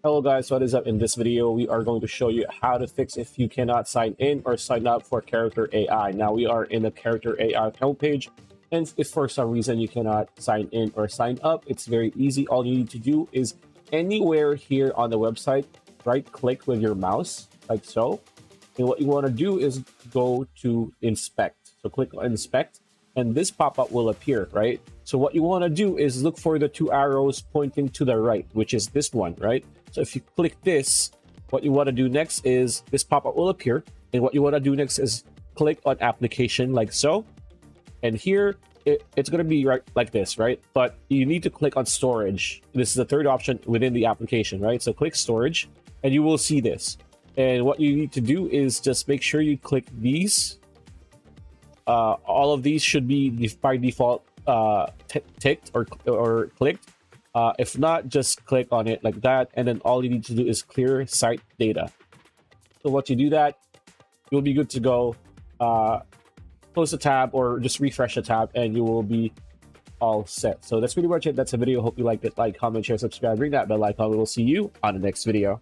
Hello guys, what is up? In this video, we are going to show you how to fix if you cannot sign in or sign up for Character AI. Now we are in the Character AI homepage, and if for some reason you cannot sign in or sign up, it's very easy. All you need to do is anywhere here on the website, right-click with your mouse, like so. And what you want to do is go to Inspect. So click on Inspect, and this pop-up will appear, right? So what you want to do is look for the two arrows pointing to the right, which is this one, right? So if you click this, what you want to do next is this pop-up will appear. And what you want to do next is click on application like so. And here it's going to be right like this, right? But you need to click on storage. This is the third option within the application, right? So click storage and you will see this. And what you need to do is just make sure you click these. All of these should be by default ticked or clicked. If not, just click on it like that, and then all you need to do is clear site data. So once you do that, you'll be good to go. Close the tab or just refresh the tab and you will be all set. So that's pretty much it. That's the video. Hope you liked it. Like, comment, share, subscribe, ring that bell icon. We will see you on the next video.